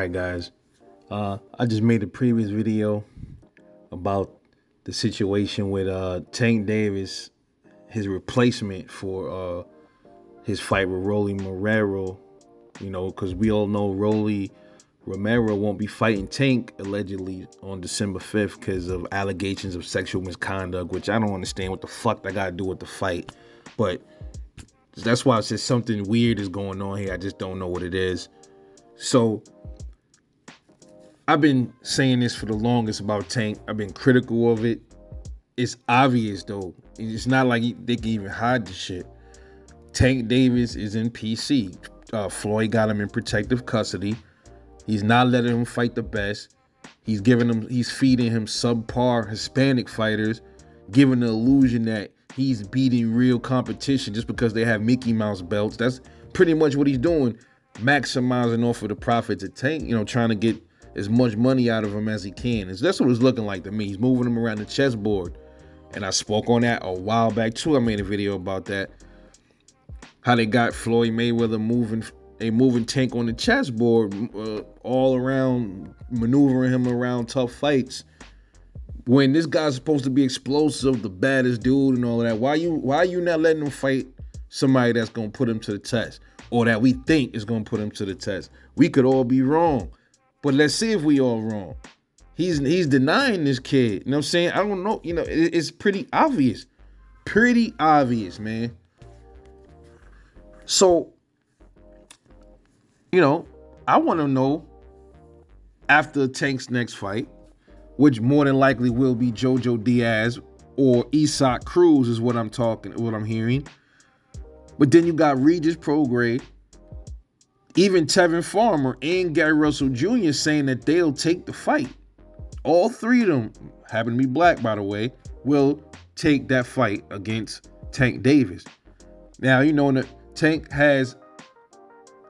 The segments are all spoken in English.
Alright guys, I just made a previous video about the situation with Tank Davis, his replacement for his fight with Rolly Romero. You know, because we all know Rolly Romero won't be fighting Tank allegedly on December 5th because of allegations of sexual misconduct, which I don't understand what the fuck that got to do with the fight. But that's why I said something weird is going on here. I just don't know what it is. So I've been saying this for the longest about Tank. I've been critical of it. It's obvious though. It's not like they can even hide the shit. Tank Davis is in PC. Floyd got him in protective custody. He's not letting him fight the best. He's feeding him subpar Hispanic fighters, giving the illusion that he's beating real competition just because they have Mickey Mouse belts. That's pretty much what he's doing, maximizing off of the profits of Tank, trying to get as much money out of him as he can. That's what it's looking like to me. He's moving him around the chessboard. And I spoke on that a while back too. I made a video about that. How they got Floyd Mayweather moving Tank on the chessboard, all around, maneuvering him around tough fights. When this guy's supposed to be explosive, the baddest dude and all of that, why are you not letting him fight somebody that's gonna put him to the test? Or that we think is gonna put him to the test? We could all be wrong. But let's see if we all wrong. He's denying this kid. You know what I'm saying? I don't know. It's pretty obvious. Pretty obvious, man. So, I want to know after Tank's next fight, which more than likely will be Jojo Diaz or Isaac Cruz is what I'm hearing. But then you got Regis Prograis, even Tevin Farmer and Gary Russell Jr. saying that they'll take the fight. All three of them, happen to be black by the way, will take that fight against Tank Davis. Now, that Tank has,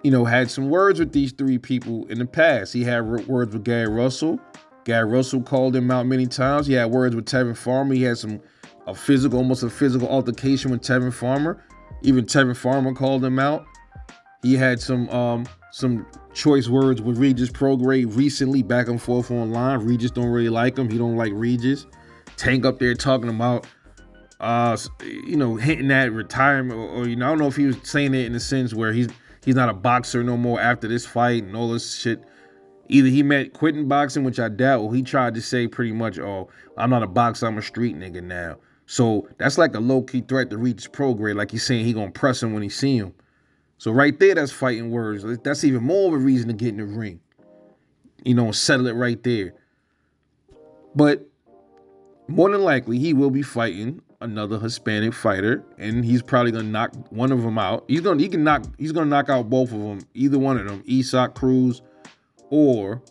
had some words with these three people in the past. He had words with Gary Russell. Gary Russell called him out many times. He had words with Tevin Farmer. He had almost a physical altercation with Tevin Farmer. Even Tevin Farmer called him out. He had some choice words with Regis Prograis recently, back and forth online. Regis don't really like him. He don't like Regis. Tank up there talking about, hinting at retirement, or I don't know if he was saying it in a sense where he's not a boxer no more after this fight and all this shit. Either he meant quitting boxing, which I doubt, or he tried to say pretty much, oh, I'm not a boxer, I'm a street nigga now. So that's like a low-key threat to Regis Prograis, like he's saying he gonna press him when he see him. So right there, that's fighting words. That's even more of a reason to get in the ring. Settle it right there. But more than likely, he will be fighting another Hispanic fighter, and he's probably gonna knock one of them out. He's gonna knock out both of them, either one of them, Isaac Cruz or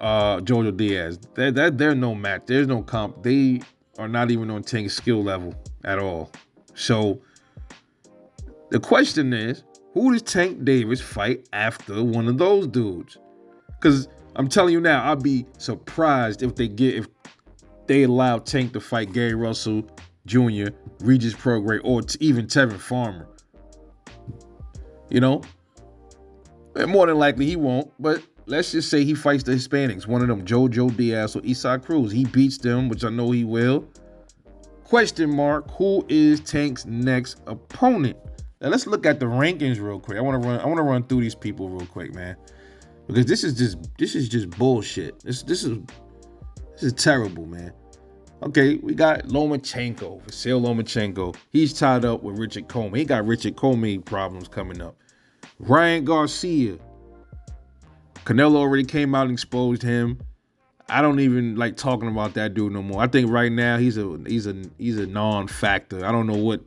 Jojo Diaz. They're no match. There's no comp. They are not even on Tank's skill level at all. So the question is, who does Tank Davis fight after one of those dudes? Because I'm telling you now, I'd be surprised if they allow Tank to fight Gary Russell Jr., Regis Prograis, or even Tevin Farmer. And more than likely he won't, but let's just say he fights the Hispanics, one of them, Jojo Diaz or Isaac Cruz. He beats them, which I know he will. Question mark, who is Tank's next opponent? Now let's look at the rankings real quick. I want to run through these people real quick, man, because this is just bullshit. This is terrible, man. Okay, we got Lomachenko, Vasyl Lomachenko. He's tied up with Richard Coleman. He got Richard Coleman problems coming up. Ryan Garcia. Canelo already came out and exposed him. I don't even like talking about that dude no more. I think right now he's a non-factor. I don't know what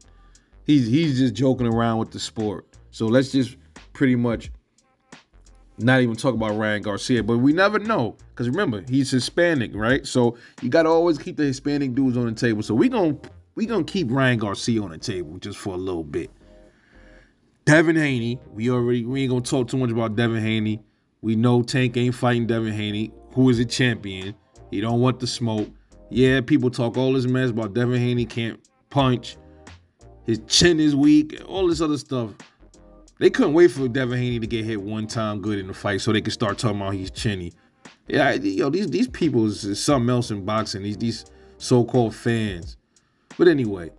he's just joking around with the sport. So let's just pretty much not even talk about Ryan Garcia, but we never know. Because remember, he's Hispanic, right? So you got to always keep the Hispanic dudes on the table. So we gonna keep Ryan Garcia on the table just for a little bit. Devin Haney, we ain't gonna talk too much about Devin Haney. We know Tank ain't fighting Devin Haney, who is a champion. He don't want the smoke. Yeah, people talk all this mess about Devin Haney can't punch. His chin is weak, all this other stuff. They couldn't wait for Devin Haney to get hit one time good in the fight so they could start talking about he's chinny. Yeah, these people is something else in boxing. These so-called fans. But anyway,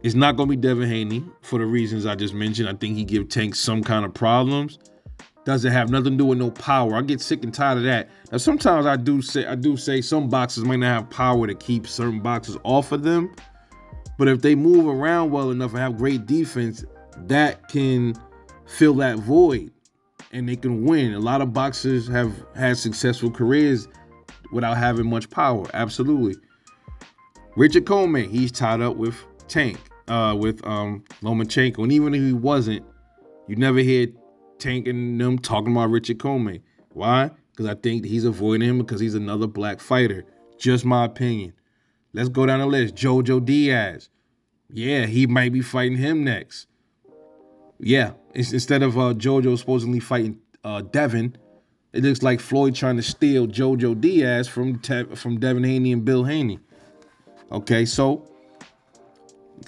it's not gonna be Devin Haney for the reasons I just mentioned. I think he give Tank some kind of problems. Doesn't have nothing to do with no power. I get sick and tired of that. Now sometimes I do say some boxers might not have power to keep certain boxers off of them. But if they move around well enough and have great defense, that can fill that void and they can win. A lot of boxers have had successful careers without having much power. Absolutely. Richard Coleman, he's tied up with Tank, with Lomachenko. And even if he wasn't, you never hear Tank and them talking about Richard Coleman. Why? Because I think he's avoiding him because he's another black fighter. Just my opinion. Let's go down the list. Jojo Diaz. Yeah, he might be fighting him next. Yeah, instead of Jojo supposedly fighting Devin, it looks like Floyd trying to steal Jojo Diaz from Devin Haney and Bill Haney. Okay, so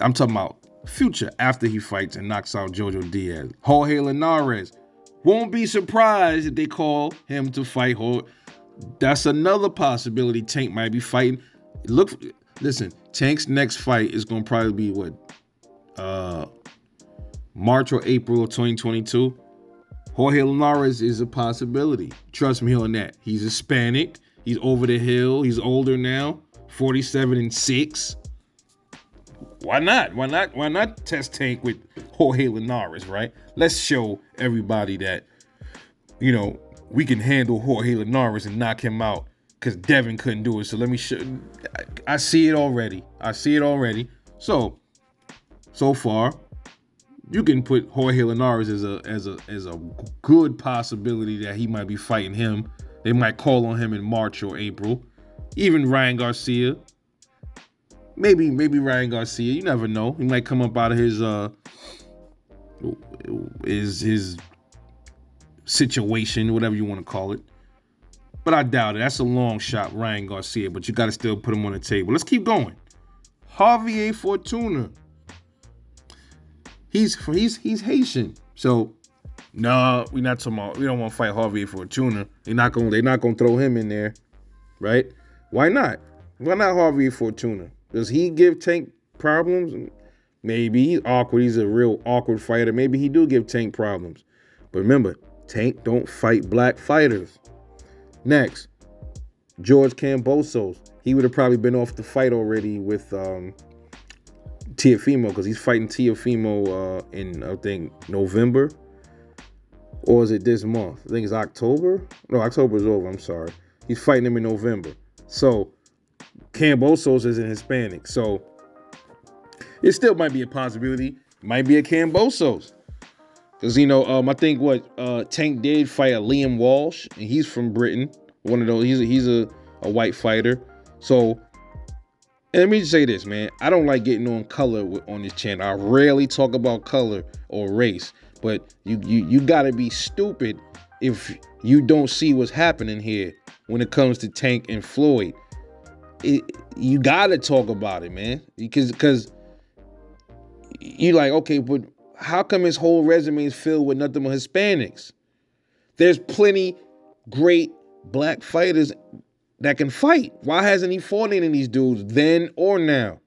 I'm talking about future after he fights and knocks out Jojo Diaz. Jorge Linares. Won't be surprised if they call him to fight Jorge. That's another possibility Tank might be fighting. Listen, Tank's next fight is going to probably be what? March or April of 2022. Jorge Linares is a possibility. Trust me on that. He's Hispanic. He's over the hill. He's older now. 47 and 6. Why not? Why not test Tank with Jorge Linares, right? Let's show everybody that, we can handle Jorge Linares and knock him out because Devin couldn't do it. So let me show. I see it already. So far, you can put Jorge Linares as a good possibility that he might be fighting him. They might call on him in March or April. Even Ryan Garcia. Maybe Ryan Garcia. You never know. He might come up out of his situation, whatever you want to call it. But I doubt it. That's a long shot, Ryan Garcia. But you got to still put him on the table. Let's keep going. Javier Fortuna. He's Haitian. So no, we're not talking about. We don't want to fight Javier Fortuna. They're not gonna throw him in there, right? Why not? Why not Javier Fortuna? Does he give Tank problems? Maybe he's awkward. He's a real awkward fighter. Maybe he do give Tank problems. But remember, Tank don't fight black fighters. Next, George Kambosos. He would have probably been off the fight already with Teofimo because he's fighting Teofimo in, I think, November. Or is it this month? I think it's October. No, October's over. I'm sorry. He's fighting him in November. So Kambosos isn't Hispanic. So it still might be a possibility. Might be a Kambosos. Because, I think Tank did fight a Liam Walsh, and he's from Britain. One of those. He's a white fighter. So, and let me just say this, man. I don't like getting on color on this channel. I rarely talk about color or race. But you got to be stupid if you don't see what's happening here when it comes to Tank and Floyd. You got to talk about it, man. Because you're like, okay, but how come his whole resume is filled with nothing but Hispanics? There's plenty great black fighters that can fight. Why hasn't he fought any of these dudes then or now?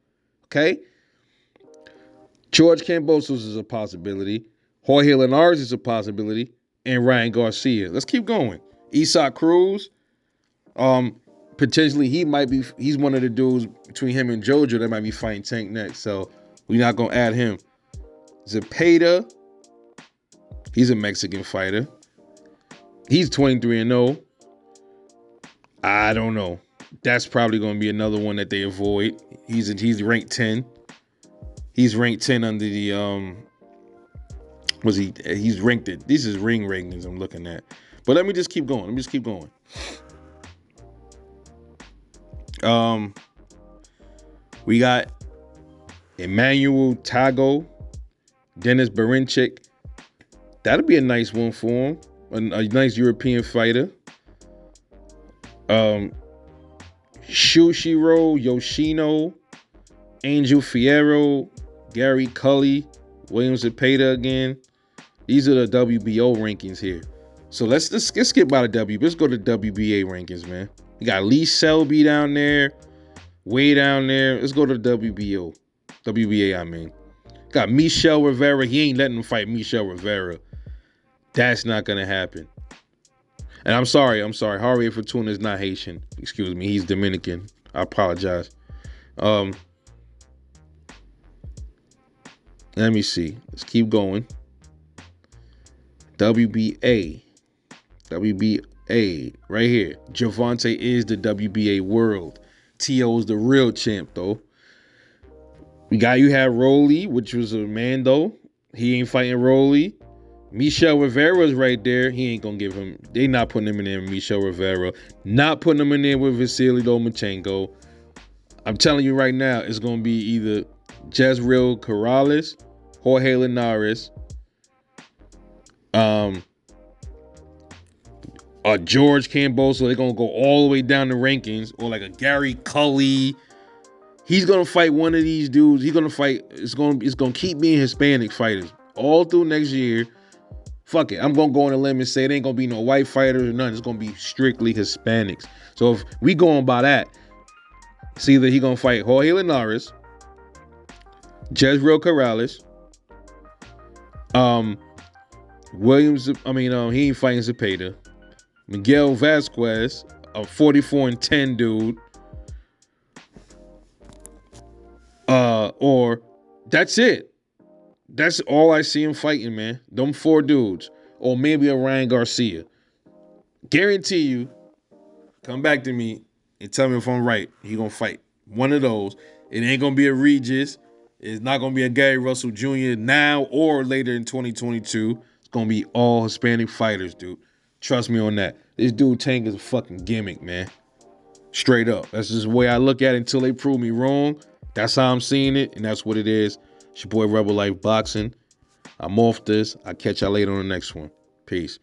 Okay? George Kambosos is a possibility. Jorge Linares is a possibility. And Ryan Garcia. Let's keep going. Isaac Cruz. Potentially he's one of the dudes between him and Jojo that might be fighting Tank next. So we're not going to add him. Zepeda, he's a Mexican fighter. He's 23-0. I don't know. That's probably going to be another one that they avoid. He's ranked 10. He's ranked 10 under the he's ranked it. This is ring rankings I'm looking at. But let me just keep going. We got Emmanuel Tago, Dennis Berinchik. That'll be a nice one for him. A nice European fighter. Shushiro Yoshino, Angel Fierro, Gary Cully, William Zepeda again. These are the WBO rankings here. So let's skip by the W. Let's go to WBA rankings, man. You got Lee Selby down there, way down there. Let's go to the WBO. WBA, I mean. Got Michel Rivera. He ain't letting him fight Michel Rivera. That's not gonna happen. And I'm sorry. Jorge Fortuna is not Haitian. Excuse me. He's Dominican. I apologize. Let me see. Let's keep going. WBA. Right here. Gervonta is the WBA world. T.O. is the real champ, though. You had Rolly, which was a man, though. He ain't fighting Rolly. Michel Rivera's right there. He ain't gonna give him. They not putting him in there with Michel Rivera. Not putting him in there with Vasily Lomachenko. I'm telling you right now, it's gonna be either Jezreel Corrales, Jorge Linares, George Camboso. They're gonna go all the way down the rankings, or like a Gary Cully. He's gonna fight one of these dudes. He's gonna fight. It's gonna keep being Hispanic fighters all through next year. Fuck it. I'm gonna go on a limb and say it ain't gonna be no white fighters or nothing. It's gonna be strictly Hispanics. So if we going by that, it's either he gonna fight Jorge Linares, Jezreel Corrales, he ain't fighting Zepeda, Miguel Vasquez, a 44-10 dude, or that's it. That's all I see him fighting, man. Them 4 dudes. Or maybe a Ryan Garcia. Guarantee you, come back to me and tell me if I'm right. He gonna fight one of those. It ain't gonna be a Regis. It's not gonna be a Gary Russell Jr. now or later in 2022. It's gonna be all Hispanic fighters, dude. Trust me on that. This dude Tank is a fucking gimmick, man. Straight up. That's just the way I look at it until they prove me wrong. That's how I'm seeing it, and that's what it is. It's your boy Rebel Life Boxing. I'm off this. I'll catch y'all later on the next one. Peace.